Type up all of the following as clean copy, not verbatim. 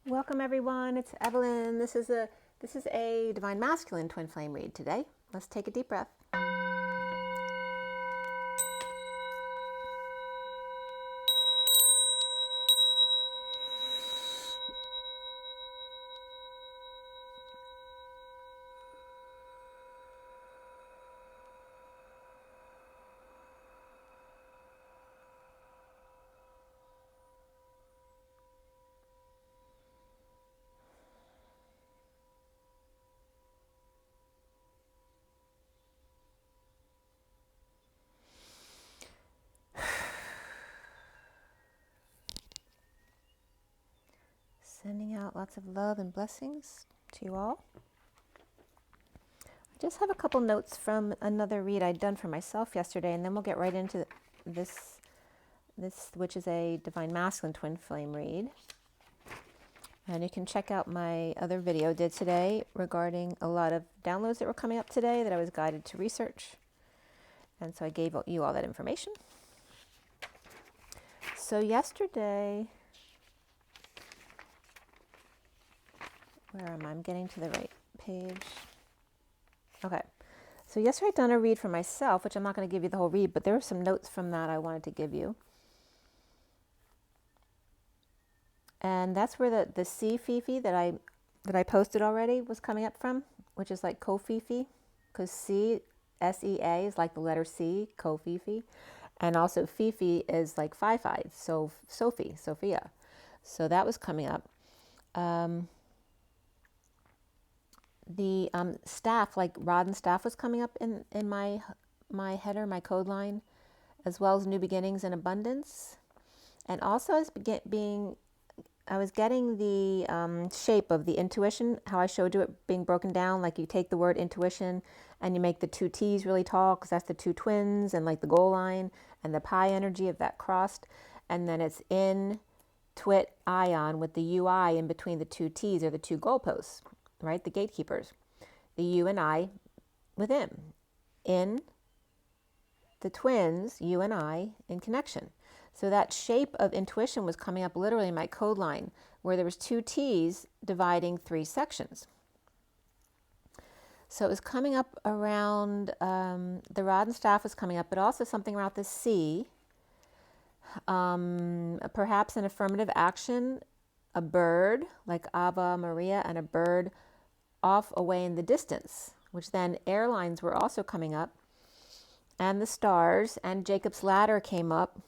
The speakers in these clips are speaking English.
Welcome everyone, it's Evelyn. This is a Divine Masculine Twin Flame read today. Let's take a deep breath. Sending out lots of love and blessings to you all. I just have a couple notes from another read I'd done for myself yesterday, and then we'll get right into this which is a Divine Masculine Twin Flame read. And you can check out my other video I did today regarding a lot of downloads that were coming up today that I was guided to research. And so I gave you all that information. So yesterday, where am I? I'm getting to the right page. Okay. So yesterday I'd done a read for myself, which I'm not going to give you the whole read, but there were some notes from that I wanted to give you. And that's where the C Fifi that I posted already was coming up from, which is like Ko-Fifi, because C, S-E-A is like the letter C, Ko-Fifi. And also Fifi is like 5-5, so Sophie, Sophia. So that was coming up. The staff, like rod and staff, was coming up in my header, my code line, as well as new beginnings and abundance. And also I was getting the shape of the intuition, how I showed you it being broken down. Like you take the word intuition and you make the two T's really tall because that's the two twins, and like the goal line and the pi energy of that crossed. And then it's in twit ion with the UI in between the two T's, or the two goalposts. Right, the gatekeepers, the U and I with M, in the twins, you and I in connection. So that shape of intuition was coming up literally in my code line, where there was two T's dividing three sections. So it was coming up around, the rod and staff was coming up, but also something around the C, perhaps an affirmative action, a bird, like Ave Maria, and a bird off away in the distance, which then airlines were also coming up, and the stars, and Jacob's ladder came up,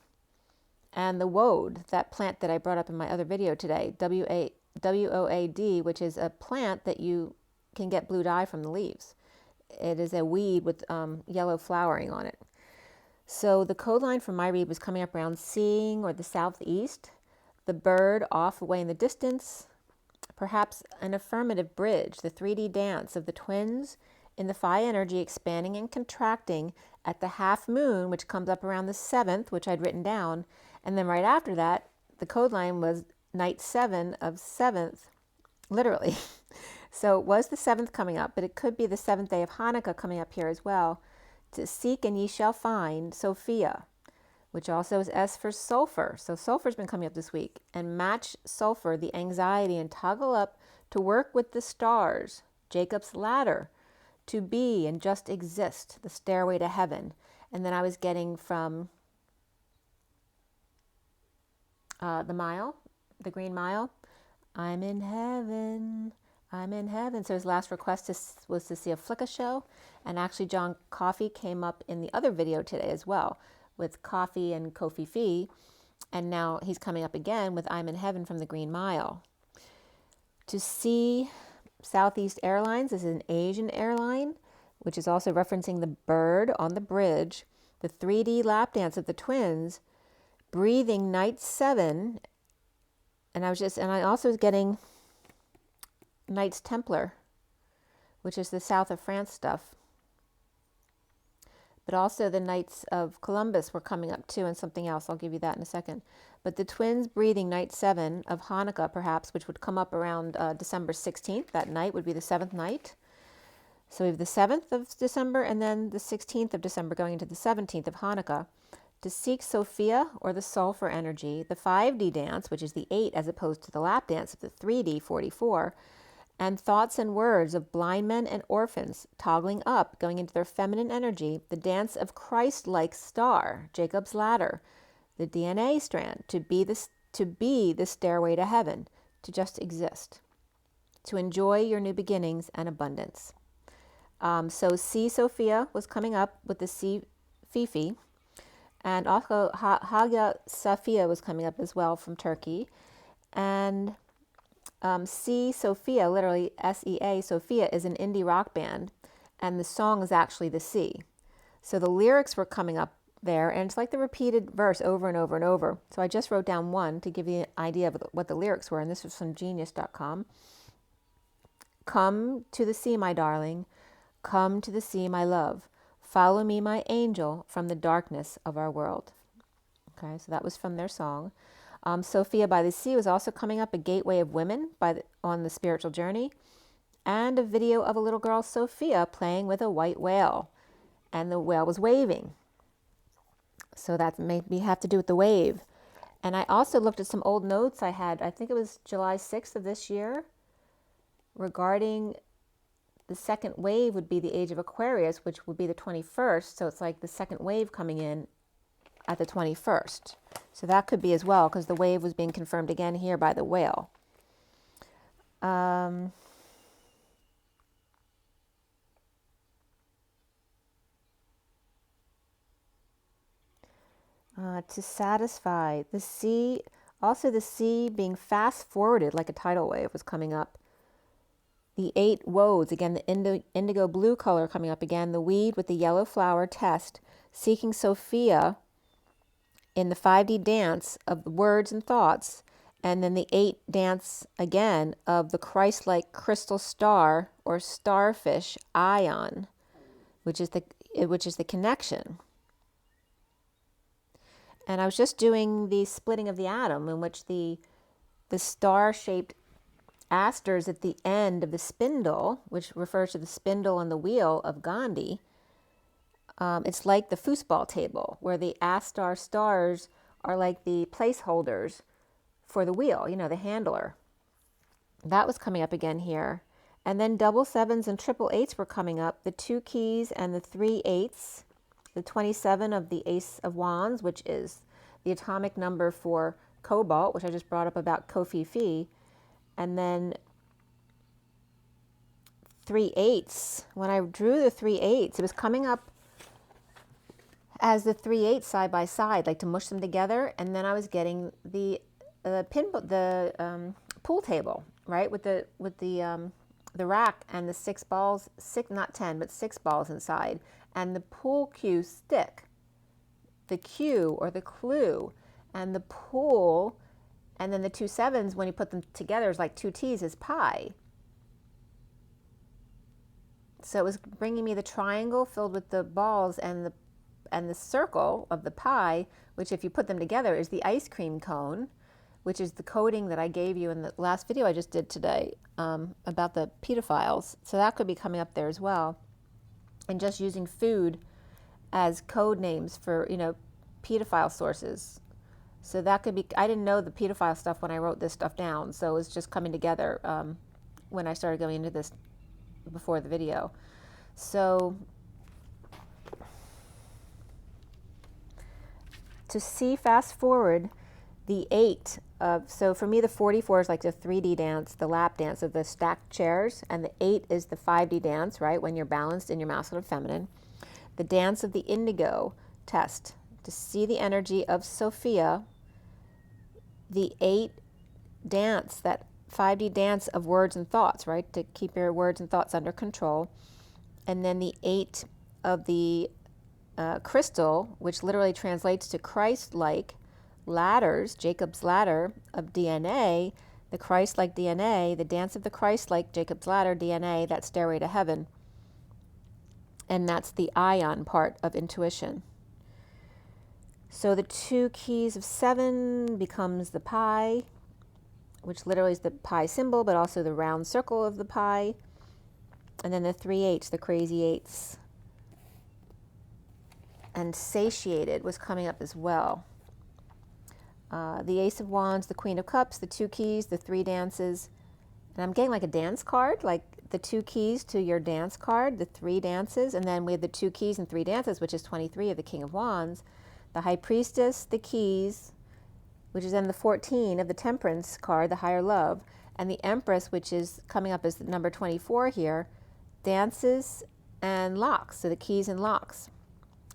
and the woad, that plant that I brought up in my other video today, W-O-A-D, which is a plant that you can get blue dye from the leaves. It is a weed with yellow flowering on it. So the code line for my read was coming up around seeing, or the southeast, the bird off away in the distance, perhaps an affirmative bridge, the 3D dance of the twins in the phi energy expanding and contracting at the half moon, which comes up around the 7th, which I'd written down. And then right after that, the code line was night 7 of 7th, literally. So it was the 7th coming up, but it could be the 7th day of Hanukkah coming up here as well. To seek and ye shall find Sophia, which also is S for sulfur. So sulfur's been coming up this week. And match sulfur, the anxiety, and toggle up to work with the stars, Jacob's ladder, to be and just exist, the stairway to heaven. And then I was getting from the mile, the green mile, I'm in heaven, I'm in heaven. So his last request was to see a Flicka show. And actually John Coffey came up in the other video today as well, with Coffee and Ko-Fifi, and now he's coming up again with I'm in Heaven from the Green Mile. To see Southeast Airlines is an Asian airline, which is also referencing the bird on the bridge, the 3D lap dance of the twins, breathing night 7, and I also was getting Knights Templar, which is the south of France stuff. But also the Knights of Columbus were coming up too, and something else. I'll give you that in a second. But the twins breathing night 7 of Hanukkah, perhaps, which would come up around December 16th. That night would be the 7th night. So we have the 7th of December and then the 16th of December going into the 17th of Hanukkah. To seek Sophia, or the sulfur energy, the 5D dance, which is the 8 as opposed to the lap dance of the 3D 44, and thoughts and words of blind men and orphans toggling up, going into their feminine energy, the dance of Christ-like star, Jacob's ladder, the DNA strand, to be the stairway to heaven, to just exist, to enjoy your new beginnings and abundance. So C Sophia was coming up with the C Fifi, and also Hagia Sophia was coming up as well from Turkey. And C Sophia, literally SEA, Sophia, is an indie rock band, and the song is actually the C. So the lyrics were coming up there, and it's like the repeated verse over and over and over. So I just wrote down one to give you an idea of what the lyrics were, and this was from genius.com. Come to the sea, my darling. Come to the sea, my love. Follow me, my angel, from the darkness of our world. Okay, so that was from their song. Sophia by the Sea was also coming up, a gateway of women on the spiritual journey, and a video of a little girl, Sophia, playing with a white whale, and the whale was waving. So that made me have to do with the wave. And I also looked at some old notes I had, I think it was July 6th of this year, regarding the second wave would be the age of Aquarius, which would be the 21st. So it's like the second wave coming in at the 21st. So that could be as well, because the wave was being confirmed again here by the whale. To satisfy the sea, also the sea being fast forwarded like a tidal wave was coming up. The 8 woads, again, the indigo blue color coming up again, the weed with the yellow flower test, seeking Sophia in the 5D dance of the words and thoughts, and then the 8 dance again of the Christ-like crystal star or starfish ion, which is the connection. And I was just doing the splitting of the atom, in which the star-shaped asters at the end of the spindle, which refers to the spindle and the wheel of Gandhi. It's like the foosball table, where the astar stars are like the placeholders for the wheel, the handler. That was coming up again here. And then double 7s and triple 8s were coming up, the 2 keys and the 3 8s, the 27 of the Ace of Wands, which is the atomic number for cobalt, which I just brought up about Kofifi. And then 3 8s. When I drew the 3 8s, it was coming up as the 3 8s side by side, like to mush them together. And then I was getting the pool table, right, with the rack and the 6 balls, not 10, but 6 balls inside, and the pool cue stick, the cue or the clue, and the pool. And then the 2 7s, when you put them together, is like 2 T's is pi. So it was bringing me the triangle filled with the balls and the circle of the pi, which if you put them together is the ice cream cone, which is the coding that I gave you in the last video I just did today about the pedophiles. So that could be coming up there as well. And just using food as code names for, pedophile sources. So that could be, I didn't know the pedophile stuff when I wrote this stuff down, so it was just coming together when I started going into this before the video. So to see fast forward the 8 of, so for me the 44 is like the 3D dance, the lap dance of the stacked chairs, and the 8 is the 5D dance, right, when you're balanced in your masculine and feminine. The dance of the indigo test, to see the energy of Sophia, the 8 dance, that 5D dance of words and thoughts, right, to keep your words and thoughts under control. And then the 8 of the crystal, which literally translates to Christ-like ladders, Jacob's ladder of DNA, the Christ-like DNA, the dance of the Christ-like Jacob's ladder DNA, that stairway to heaven. And that's the ion part of intuition. So the 2 keys of 7 becomes the pi, which literally is the pi symbol, but also the round circle of the pi. And then the 3 8s, the crazy 8s. and satiated was coming up as well. The Ace of Wands, the Queen of Cups, the 2 keys, the 3 dances. And I'm getting like a dance card, like the 2 keys to your dance card, the 3 dances. And then we have the 2 keys and 3 dances, which is 23 of the King of Wands. The High Priestess, the keys, which is then the 14 of the Temperance card, the higher love. And the Empress, which is coming up as the number 24 here, dances and locks. So the keys and locks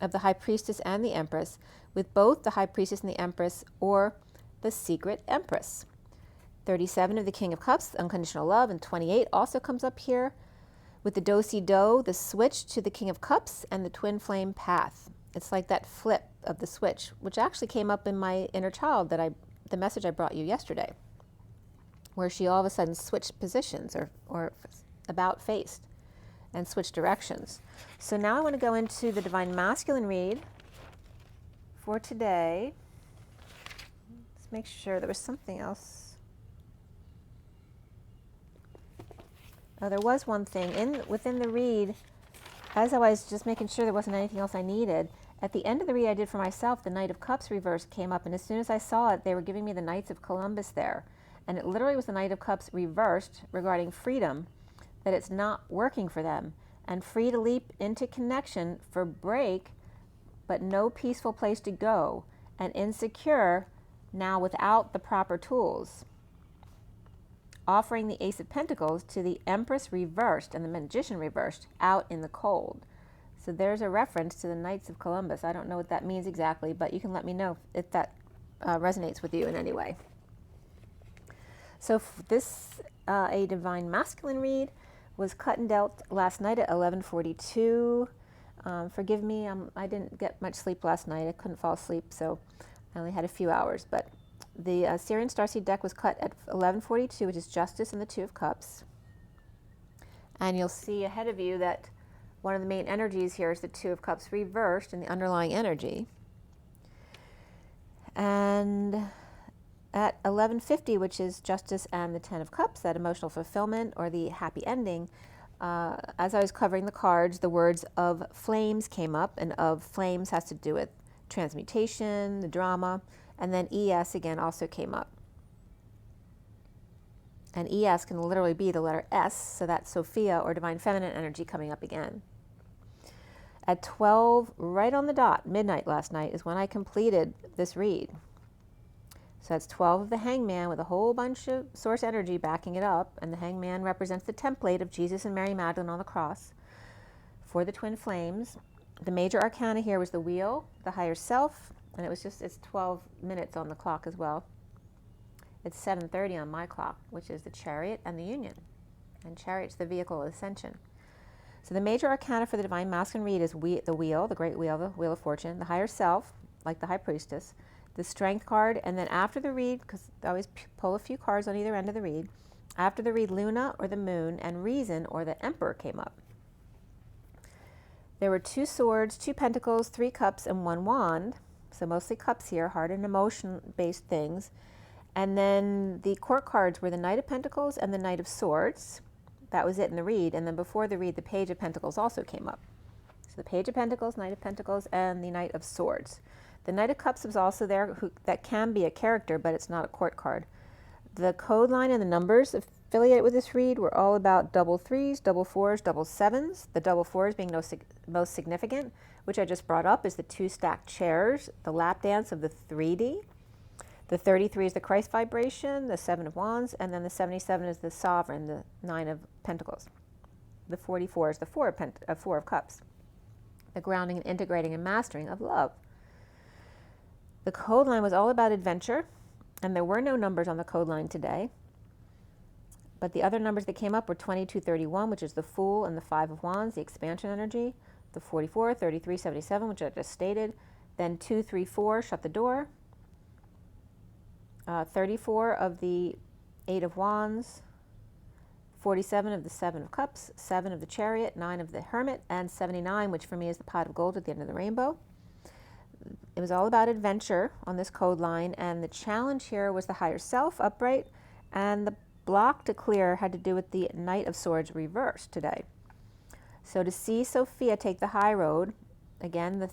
of the High Priestess and the Empress, with both the High Priestess and the Empress or the Secret Empress. 37 of the King of Cups, unconditional love, and 28 also comes up here with the Do-Si-Do, the switch to the King of Cups, and the Twin Flame path. It's like that flip of the switch, which actually came up in my inner child, the message I brought you yesterday, where she all of a sudden switched positions or about faced and switched directions. So now I want to go into the Divine Masculine read for today. Let's make sure there was something else. Oh, there was one thing within the read. As I was just making sure there wasn't anything else I needed, at the end of the read I did for myself, the Knight of Cups reversed came up, and as soon as I saw it, they were giving me the Knights of Columbus there. And it literally was the Knight of Cups reversed regarding freedom, that it's not working for them, and free to leap into connection for break, but no peaceful place to go, and insecure now without the proper tools. Offering the Ace of Pentacles to the Empress reversed and the Magician reversed out in the cold. So there's a reference to the Knights of Columbus. I don't know what that means exactly, but you can let me know if that resonates with you in any way. So this, a Divine Masculine read, was cut and dealt last night at 11:42. Forgive me, I didn't get much sleep last night. I couldn't fall asleep, so I only had a few hours. But the SIRIAN Starseed deck was cut at 11:42, which is Justice and the 2 of Cups. And you'll see ahead of you that one of the main energies here is the 2 of Cups reversed in the underlying energy. And at 11:50, which is Justice and the 10 of Cups, that emotional fulfillment or the happy ending, as I was covering the cards, the words of flames came up, and of flames has to do with transmutation, the drama, and then ES again also came up. And ES can literally be the letter S, so that's Sophia or Divine Feminine energy coming up again. At 12, right on the dot, midnight last night, is when I completed this read. So that's 12 of the Hangman with a whole bunch of source energy backing it up, and the Hangman represents the template of Jesus and Mary Magdalene on the cross for the twin flames. The major arcana here was the Wheel, the higher self, and it's 12 minutes on the clock as well. It's 7:30 on my clock, which is the Chariot and the Union, and Chariot's the vehicle of ascension. So the major arcana for the Divine Masculine read is the Wheel, the Great Wheel, the Wheel of Fortune, the higher self, like the High Priestess, the Strength card, and then after the read, because I always pull a few cards on either end of the read, after the read, Luna or the Moon, and Reason or the Emperor came up. There were 2 swords, 2 pentacles, 3 cups, and 1 wand, so mostly cups here, heart and emotion-based things. And then the court cards were the Knight of Pentacles and the Knight of Swords. That was it in the read, and then before the read, the Page of Pentacles also came up. So the Page of Pentacles, Knight of Pentacles, and the Knight of Swords. The Knight of Cups was also there, that can be a character, but it's not a court card. The code line and the numbers affiliated with this read were all about double 3s, double 4s, double 7s. The double 4s being most significant, which I just brought up, is the 2 stacked chairs, the lap dance of the 3D. The 33 is the Christ vibration, the 7 of Wands, and then the 77 is the Sovereign, the 9 of Pentacles. The 44 is the 4 of Cups, the grounding and integrating and mastering of love. The code line was all about adventure, and there were no numbers on the code line today. But the other numbers that came up were 2231, which is the Fool, and the 5 of Wands, the expansion energy, the 44, 33, 77, which I just stated, then 234, shut the door, 34 of the 8 of Wands, 47 of the 7 of Cups, 7 of the Chariot, 9 of the Hermit, and 79, which for me is the pot of gold at the end of the rainbow. It was all about adventure on this code line, and the challenge here was the higher self, upright, and the block to clear had to do with the Knight of Swords reversed today. So to see Sophia take the high road, again, the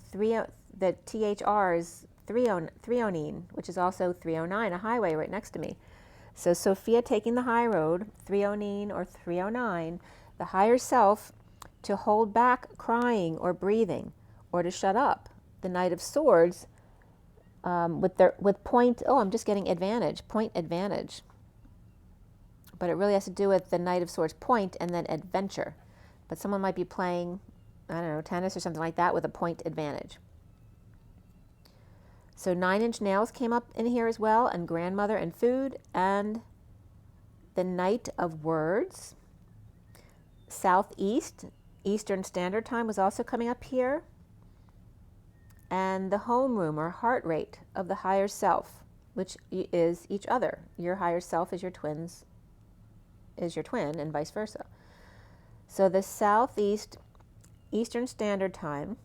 the THR is threonine, which is also 309, a highway right next to me. So Sophia taking the high road, threonine or 309, the higher self to hold back crying or breathing or to shut up. The Knight of Swords with point, oh, I'm just getting advantage, point advantage. But it really has to do with the Knight of Swords point and then adventure. But someone might be playing, I don't know, tennis or something like that with a point advantage. So 9-inch nails came up in here as well, and grandmother and food, and the Knight of Words. Southeast, Eastern Standard Time was also coming up here. And the homeroom or heart rate of the higher self, which is each other. Your higher self is your twin, and vice versa. So the Southeast, Eastern Standard Time,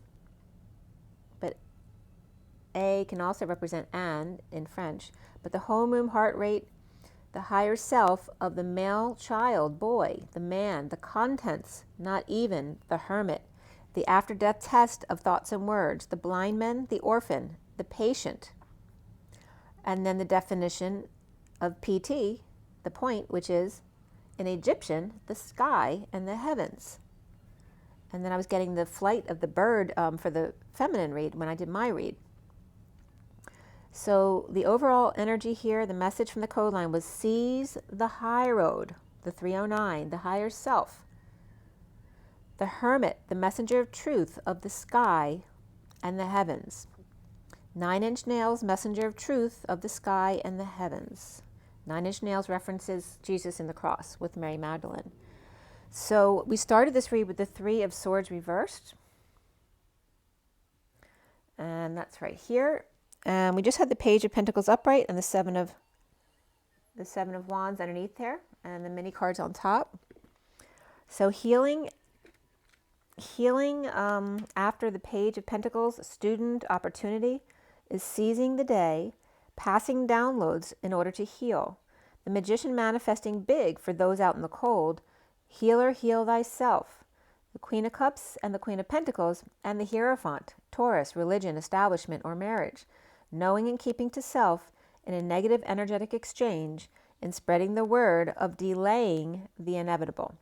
but A can also represent and in French, but the homeroom heart rate, the higher self of the male child, boy, the man, the contents, not even, the hermit, the after-death test of thoughts and words, the blind man, the orphan, the patient, and then the definition of PT, the point, which is, in Egyptian, the sky and the heavens. And then I was getting the flight of the bird for the feminine read when I did my read. So the overall energy here, the message from the code line was seize the high road, the 309, the higher self. The hermit, the messenger of truth of the sky and the heavens. 9-inch nails, messenger of truth of the sky and the heavens. 9-inch nails references Jesus in the cross with Mary Magdalene. So we started this read with the 3 of Swords reversed. And that's right here. And we just had the Page of Pentacles upright and the 7 of Wands underneath there and the mini cards on top. So healing after the Page of Pentacles, student opportunity, is seizing the day, passing downloads in order to heal. The Magician manifesting big for those out in the cold. Healer, heal thyself. The Queen of Cups and the Queen of Pentacles and the Hierophant, Taurus, religion, establishment, or marriage. Knowing and keeping to self in a negative energetic exchange in spreading the word of delaying the inevitable.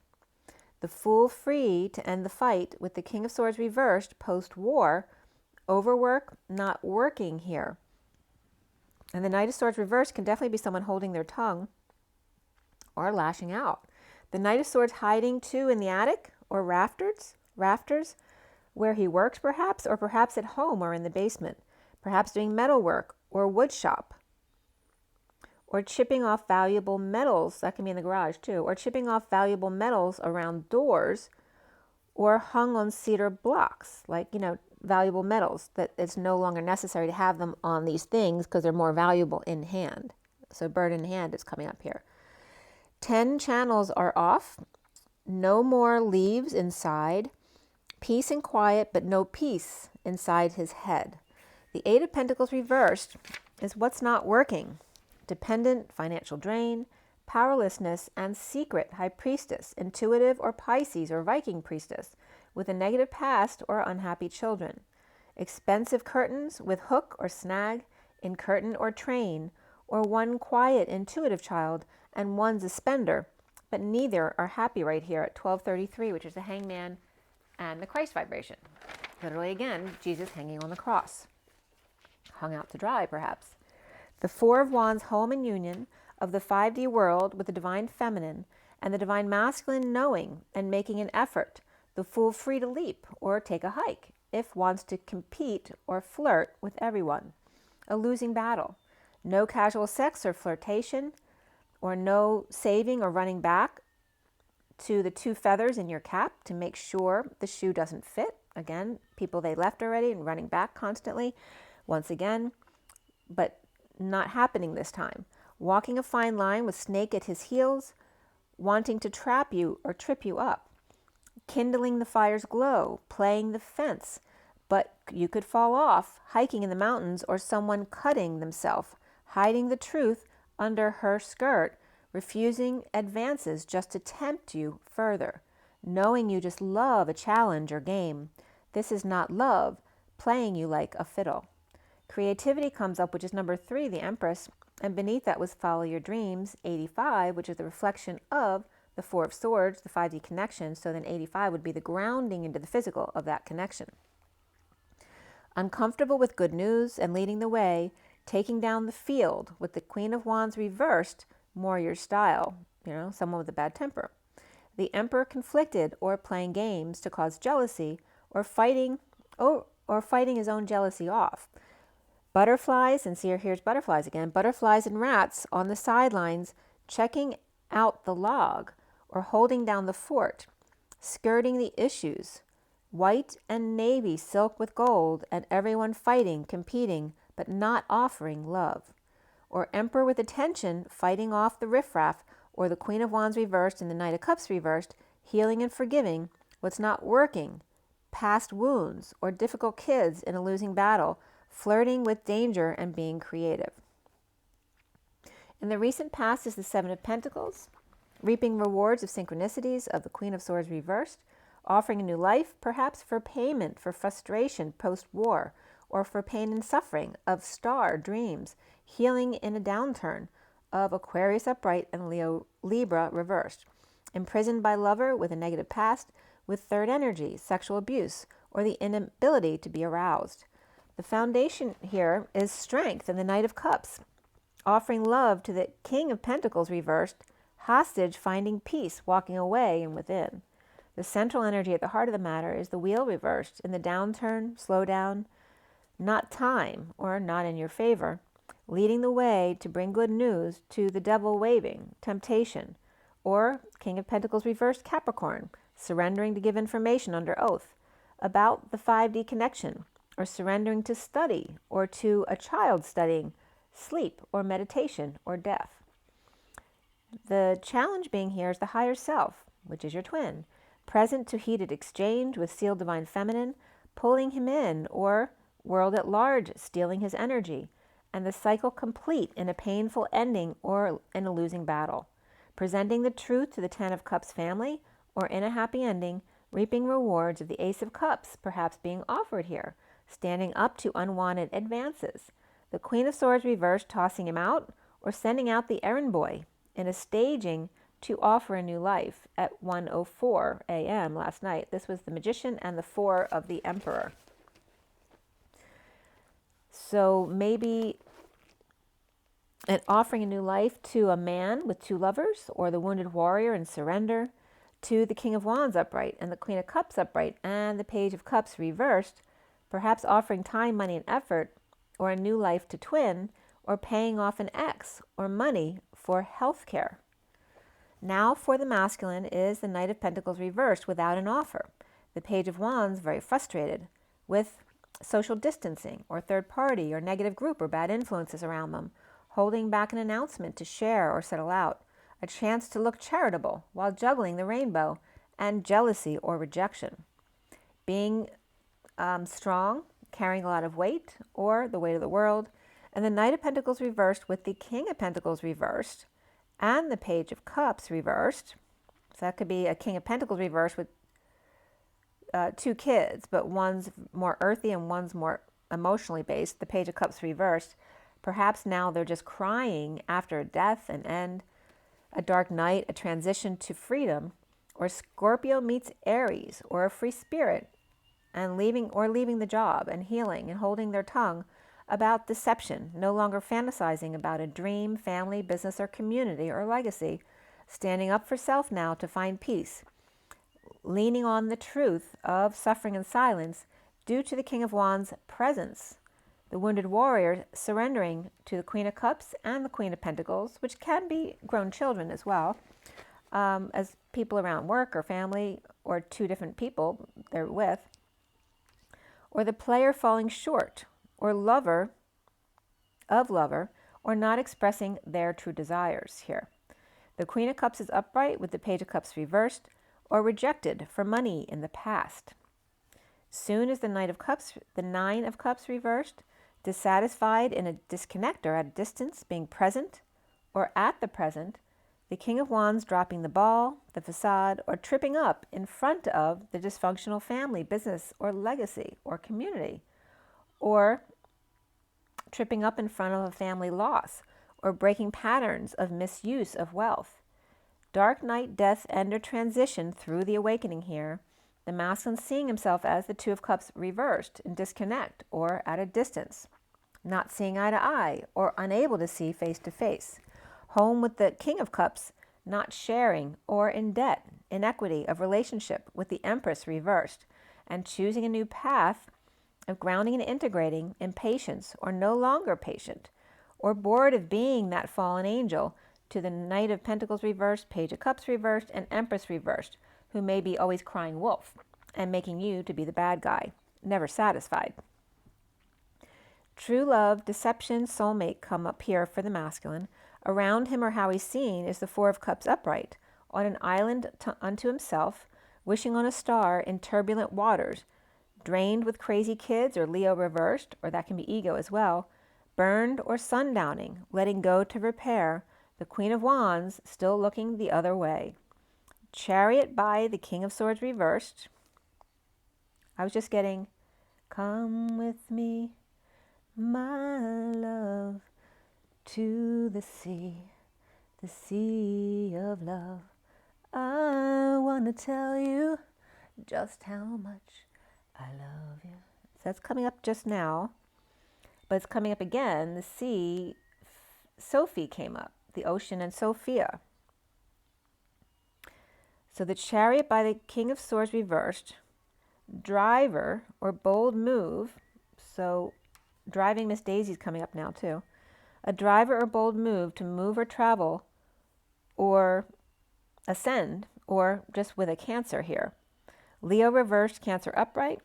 The Fool free to end the fight with the King of Swords reversed post-war. Overwork, not working here. And the Knight of Swords reversed can definitely be someone holding their tongue or lashing out. The Knight of Swords hiding too in the attic or rafters, where he works perhaps, or perhaps at home or in the basement, perhaps doing metal work or wood shop, or chipping off valuable metals, that can be in the garage too, or chipping off valuable metals around doors, or hung on cedar blocks, like, valuable metals, that it's no longer necessary to have them on these things because they're more valuable in hand. So bird in hand is coming up here. 10 channels are off. No more leaves inside. Peace and quiet, but no peace inside his head. The 8 of Pentacles reversed is what's not working. Dependent, financial drain, powerlessness, and secret, High Priestess, intuitive or Pisces or Viking priestess, with a negative past or unhappy children. Expensive curtains with hook or snag in curtain or train, or one quiet, intuitive child, and one's a spender, but neither are happy right here at 1233, which is the Hangman and the Christ vibration. Literally, again, Jesus hanging on the cross. Hung out to dry, perhaps. The 4 of Wands, home and union of the 5D world with the divine feminine and the divine masculine knowing and making an effort. The Fool free to leap or take a hike if wants to compete or flirt with everyone. A losing battle. No casual sex or flirtation, or no saving or running back to the 2 feathers in your cap to make sure the shoe doesn't fit. Again, people they left already and running back constantly. Once again, but not happening this time. Walking a fine line with snake at his heels, wanting to trap you or trip you up. Kindling the fire's glow, playing the fence, but you could fall off, hiking in the mountains, or someone cutting themselves, hiding the truth under her skirt, refusing advances just to tempt you further, knowing you just love a challenge or game. This is not love, playing you like a fiddle. Creativity comes up, which is number 3, the Empress, and beneath that was Follow Your Dreams, 85, which is the reflection of the 4 of Swords, the 5D connection. So then 85 would be the grounding into the physical of that connection. Uncomfortable with good news and leading the way, taking down the field with the Queen of Wands reversed, more your style, someone with a bad temper. The Emperor conflicted or playing games to cause jealousy or fighting his own jealousy off. Butterflies, and see here's butterflies again, butterflies and rats on the sidelines checking out the log or holding down the fort, skirting the issues. White and navy silk with gold, and everyone fighting, competing, but not offering love. Or Emperor with attention, fighting off the riffraff, or the Queen of Wands reversed and the Knight of Cups reversed, healing and forgiving what's not working, past wounds, or difficult kids in a losing battle, flirting with danger and being creative. In the recent past is the 7 of Pentacles, reaping rewards of synchronicities of the Queen of Swords reversed, offering a new life, perhaps for payment for frustration post-war, or for pain and suffering of star dreams, healing in a downturn of Aquarius upright and Libra reversed, imprisoned by lover with a negative past, with third energy, sexual abuse, or the inability to be aroused. The foundation here is strength and the Knight of Cups, offering love to the King of Pentacles reversed, hostage finding peace, walking away and within. The central energy at the heart of the matter is the Wheel reversed, in the downturn, slow down, not time or not in your favor, leading the way to bring good news to the devil waving, temptation, or King of Pentacles reversed, Capricorn, surrendering to give information under oath about the 5D connection, or surrendering to study, or to a child studying sleep or meditation or death. The challenge being here is the higher self, which is your twin, present to heated exchange with sealed divine feminine, pulling him in, or world at large stealing his energy, and the cycle complete in a painful ending or in a losing battle, presenting the truth to the 10 of Cups family, or in a happy ending, reaping rewards of the Ace of Cups perhaps being offered here, standing up to unwanted advances. The Queen of Swords reversed, tossing him out, or sending out the errand boy in a staging to offer a new life at 1:04 a.m. last night. This was the Magician and the 4 of the Emperor. So maybe an offering a new life to a man with 2 lovers, or the wounded warrior in surrender, to the King of Wands upright and the Queen of Cups upright and the Page of Cups reversed, perhaps offering time, money, and effort, or a new life to twin, or paying off an ex, or money for health care. Now for the masculine is the Knight of Pentacles reversed without an offer. The Page of Wands very frustrated with social distancing, or third party, or negative group, or bad influences around them, holding back an announcement to share or settle out, a chance to look charitable while juggling the rainbow, and jealousy or rejection. Being strong, carrying a lot of weight, or the weight of the world, and the Knight of Pentacles reversed with the King of Pentacles reversed, and the Page of Cups reversed. So that could be a King of Pentacles reversed with 2 kids, but one's more earthy and one's more emotionally based. The Page of Cups reversed. Perhaps now they're just crying after a death, an end, a dark night, a transition to freedom, or Scorpio meets Aries, or a free spirit, and leaving the job and healing and holding their tongue about deception, no longer fantasizing about a dream, family, business, or community, or legacy, standing up for self now to find peace, leaning on the truth of suffering and silence due to the King of Wands' presence, the wounded warrior surrendering to the Queen of Cups and the Queen of Pentacles, which can be grown children as well, as people around work or family, or 2 different people they're with, or the player falling short, or lover, or not expressing their true desires here. The Queen of Cups is upright with the Page of Cups reversed, or rejected for money in the past. Soon as the 9 of Cups reversed, dissatisfied in a disconnect or at a distance, being present or at the present, the King of Wands dropping the ball, the facade, or tripping up in front of the dysfunctional family, business, or legacy, or community, or tripping up in front of a family loss, or breaking patterns of misuse of wealth. Dark night, death, end, or transition through the awakening here. The masculine seeing himself as the Two of Cups reversed in disconnect or at a distance, not seeing eye to eye or unable to see face to face. Home with the King of Cups, not sharing or in debt, inequity of relationship with the Empress reversed, and choosing a new path of grounding and integrating, impatience or no longer patient, or bored of being that fallen angel, to the Knight of Pentacles reversed, Page of Cups reversed, and Empress reversed, who may be always crying wolf and making you to be the bad guy, never satisfied. True love, deception, soulmate come up here for the masculine. Around him or how he's seen is the Four of Cups upright, on an island unto himself, wishing on a star in turbulent waters, drained with crazy kids or Leo reversed, or that can be ego as well, burned or sundowning, letting go to repair, the Queen of Wands still looking the other way. Chariot by the King of Swords reversed. I was just getting, come with me, my love, to the sea of love. I want to tell you just how much I love you. So that's coming up just now, but it's coming up again. The sea, Sophie came up, the ocean and Sophia. So the Chariot by the King of Swords reversed, driver or bold move. So driving Miss Daisy's coming up now too. A driver or bold move to move or travel or ascend, or just with a Cancer here. Leo reversed, Cancer upright.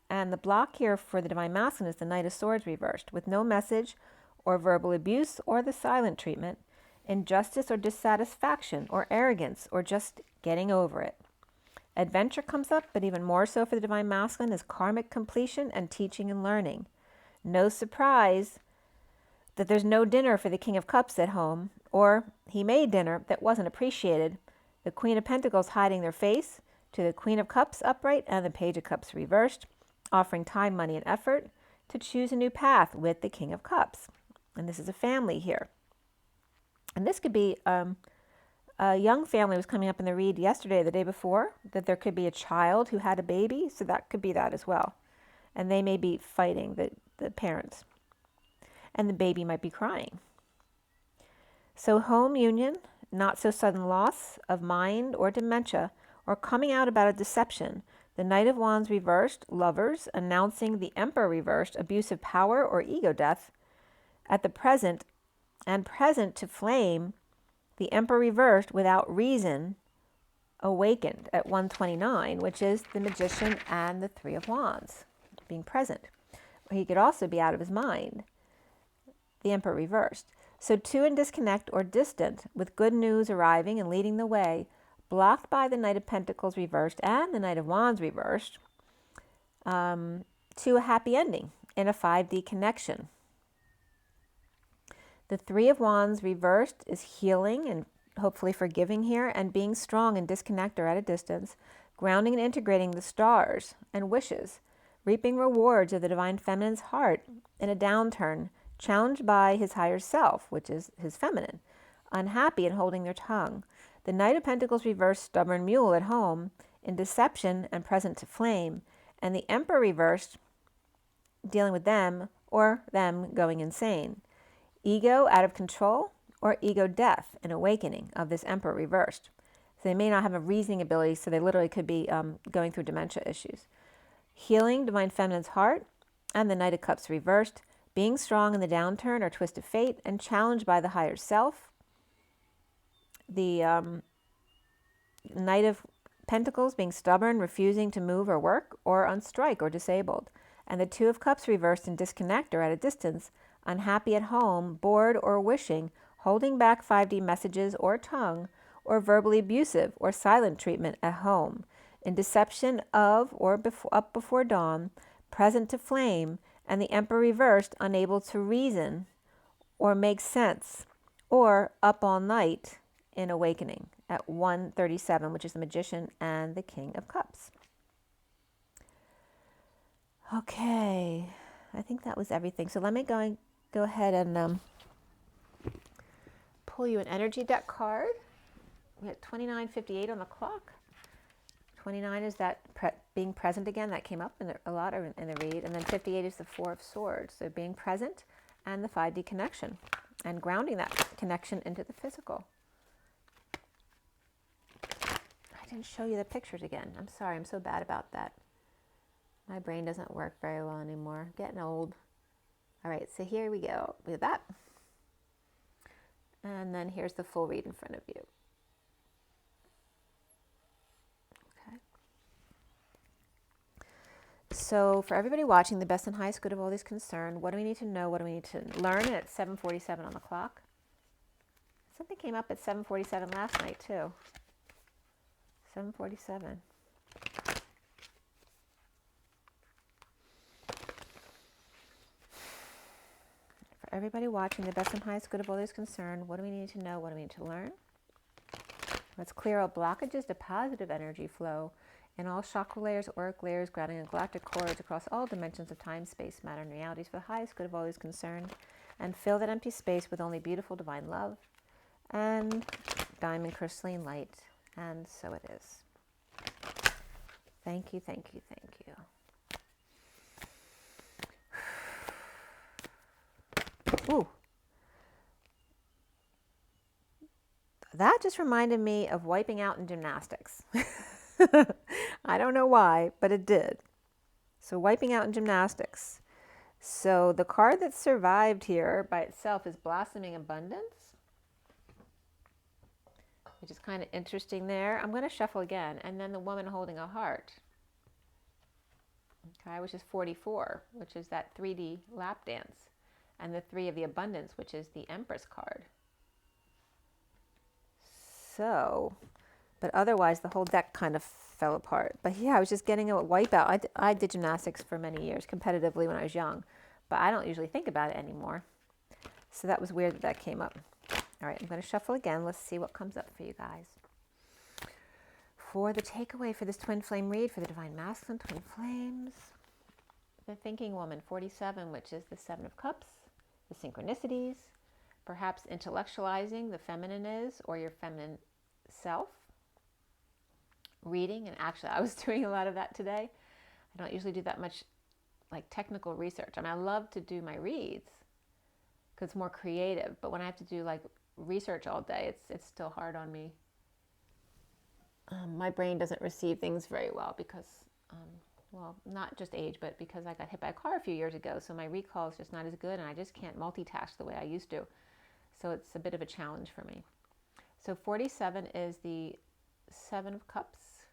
And the block here for the Divine Masculine is the Knight of Swords reversed, with no message or verbal abuse or the silent treatment, injustice or dissatisfaction or arrogance or just getting over it. Adventure comes up, but even more so for the Divine Masculine is karmic completion and teaching and learning. No surprise that there's no dinner for the King of Cups at home, or he made dinner that wasn't appreciated. The Queen of Pentacles hiding their face to the Queen of Cups upright and the Page of Cups reversed, offering time, money, and effort to choose a new path with the King of Cups. And this is a family here. And this could be a young family was coming up in the read yesterday, the day before, that there could be a child who had a baby. So that could be that as well. And they may be fighting, the parents. And the baby might be crying. So home union, not so sudden loss of mind or dementia, or coming out about a deception. The Knight of Wands reversed, lovers, announcing the Emperor reversed, abusive power or ego death. At the present, and present to flame, the Emperor reversed without reason, awakened at 129, which is the Magician and the Three of Wands, being present. He could also be out of his mind, the Emperor reversed. So to and disconnect or distant, with good news arriving and leading the way, blocked by the Knight of Pentacles reversed and the Knight of Wands reversed, to a happy ending in a 5D connection. The Three of Wands reversed is healing and hopefully forgiving here, and being strong and disconnect or at a distance, grounding and integrating the stars and wishes, reaping rewards of the Divine Feminine's heart in a downturn, challenged by his higher self, which is his feminine, unhappy and holding their tongue. The Knight of Pentacles reversed, stubborn mule at home, in deception and present to flame, and the Emperor reversed, dealing with them or them going insane. Ego out of control or ego death, an awakening of this Emperor reversed. So they may not have a reasoning ability, so they literally could be going through dementia issues. Healing Divine Feminine's heart and the Knight of Cups reversed, being strong in the downturn or twist of fate and challenged by the higher self. The Knight of Pentacles being stubborn, refusing to move or work, or on strike or disabled. And the Two of Cups reversed in disconnect or at a distance, unhappy at home, bored or wishing, holding back 5D messages or tongue, or verbally abusive or silent treatment at home, in deception of or up before dawn, present to flame, and the Emperor reversed, unable to reason or make sense, or up all night in awakening at 137, which is the Magician and the King of Cups. Okay, I think that was everything. So let me go ahead and pull you an energy deck card. We had 29:58 on the clock. 29 is that being present again. That came up a lot in the read. And then 58 is the Four of Swords. So being present and the 5D connection and grounding that connection into the physical. I didn't show you the pictures again. I'm sorry. I'm so bad about that. My brain doesn't work very well anymore. Getting old. All right. So here we go with that. And then here's the full read in front of you. So for everybody watching, the best and highest good of all is concerned. What do we need to know? What do we need to learn? And it's 7:47 on the clock. Something came up at 7:47 last night too. 7:47. For everybody watching, the best and highest good of all is concerned. What do we need to know? What do we need to learn? Let's clear out blockages to positive energy flow in all chakra layers, auric layers, grounding and galactic cords across all dimensions of time, space, matter, and realities for the highest good of all is concerned. And fill that empty space with only beautiful divine love and diamond crystalline light. And so it is. Thank you, thank you, thank you. Ooh. That just reminded me of wiping out in gymnastics. I don't know why, but it did. So wiping out in gymnastics. So the card that survived here by itself is Blossoming Abundance, which is kind of interesting there. I'm going to shuffle again. And then the Woman Holding a Heart, okay, which is 44, which is that 3D lap dance. And the Three of the Abundance, which is the Empress card. So, but otherwise the whole deck kind of fell apart. But yeah, I was just getting a wipeout. I did gymnastics for many years competitively when I was young, but I don't usually think about it anymore. So that was weird that came up. All right, I'm going to shuffle again. Let's see what comes up for you guys. For the takeaway for this twin flame read for the Divine Masculine Twin Flames, the Thinking Woman, 47, which is the Seven of Cups, the synchronicities, perhaps intellectualizing the feminine is or your feminine self, reading, and actually I was doing a lot of that today. I don't usually do that much like technical research. I mean, I love to do my reads because it's more creative, but when I have to do like research all day, it's still hard on me. My brain doesn't receive things very well because, well, not just age, but because I got hit by a car a few years ago, so my recall is just not as good, and I just can't multitask the way I used to. So it's a bit of a challenge for me. So 47 is the Seven of Cups.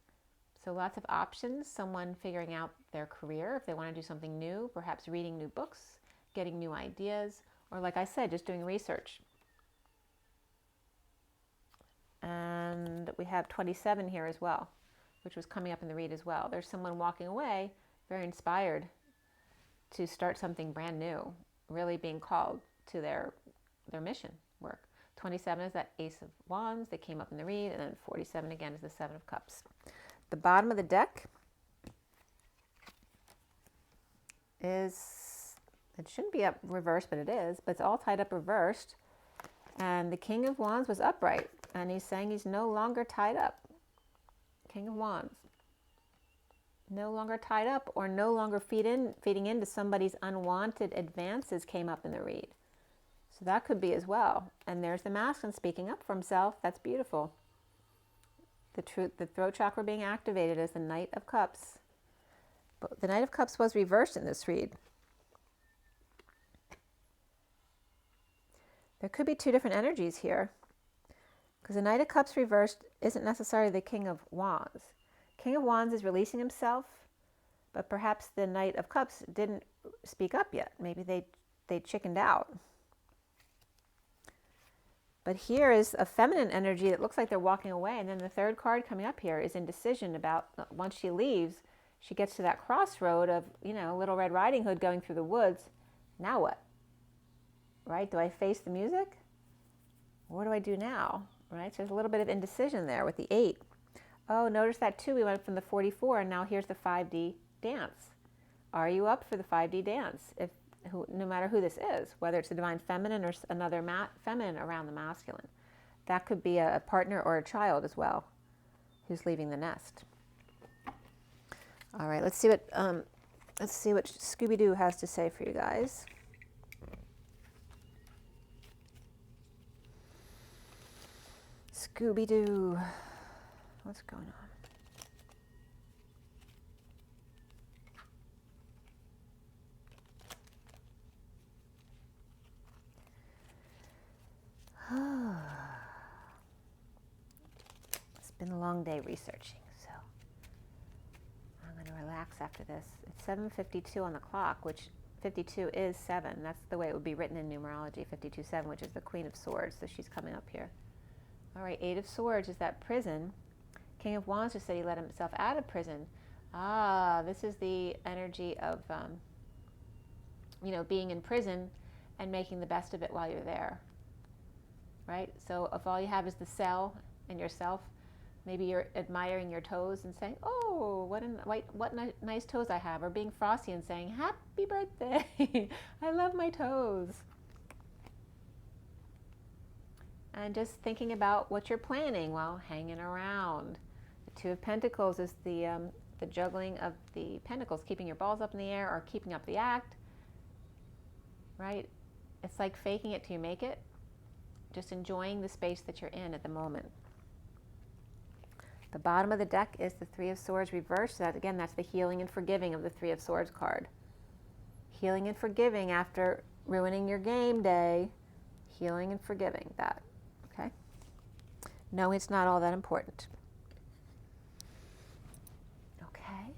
So lots of options, someone figuring out their career, if they want to do something new, perhaps reading new books, getting new ideas, or like I said, just doing research. And we have 27 here as well, which was coming up in the read as well. There's someone walking away, very inspired to start something brand new, really being called to their mission work. 27 is that Ace of Wands that came up in the read, and then 47 again is the Seven of Cups. The bottom of the deck is, it shouldn't be up reversed, but it is, but it's all tied up reversed. And the King of Wands was upright, and he's saying he's no longer tied up. King of Wands. No longer tied up or no longer feeding into somebody's unwanted advances came up in the read. So that could be as well. And there's the masculine speaking up for himself. That's beautiful. The throat chakra being activated as the Knight of Cups. But the Knight of Cups was reversed in this read. There could be two different energies here, because the Knight of Cups reversed isn't necessarily the King of Wands. King of Wands is releasing himself, but perhaps the Knight of Cups didn't speak up yet. Maybe they chickened out. But here is a feminine energy that looks like they're walking away. And then the third card coming up here is indecision about once she leaves, she gets to that crossroad of, Little Red Riding Hood going through the woods. Now what? Right? Do I face the music? What do I do now? Right? So there's a little bit of indecision there with the 8. Oh, notice that too. We went from the 44 and now here's the 5D dance. Are you up for the 5D dance? No matter who this is, whether it's the divine feminine or another feminine around the masculine. That could be a partner or a child as well who's leaving the nest. All right, let's see what Scooby-Doo has to say for you guys. Scooby-Doo, what's going on? It's been a long day researching, so I'm going to relax after this. It's 7:52 on the clock, which 52 is 7. That's the way it would be written in numerology, 52-7, which is the Queen of Swords, so she's coming up here. All right, 8 of Swords is that prison. King of Wands just said he let himself out of prison. This is the energy of, being in prison and making the best of it while you're there. Right? So if all you have is the cell and yourself, maybe you're admiring your toes and saying, oh, what nice toes I have, or being frosty and saying, happy birthday, I love my toes. And just thinking about what you're planning while hanging around. The 2 of Pentacles is the juggling of the pentacles, keeping your balls up in the air or keeping up the act, right? It's like faking it till you make it. Just enjoying the space that you're in at the moment. The bottom of the deck is the 3 of Swords reversed. So again, that's the healing and forgiving of the 3 of Swords card. Healing and forgiving after ruining your game day. Healing and forgiving that. Okay? No, it's not all that important. Okay?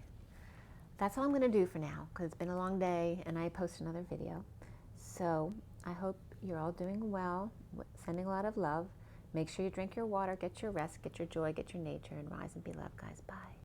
That's all I'm going to do for now, because it's been a long day and I post another video. So I hope you're all doing well, sending a lot of love. Make sure you drink your water, get your rest, get your joy, get your nature, and rise and be loved, guys. Bye.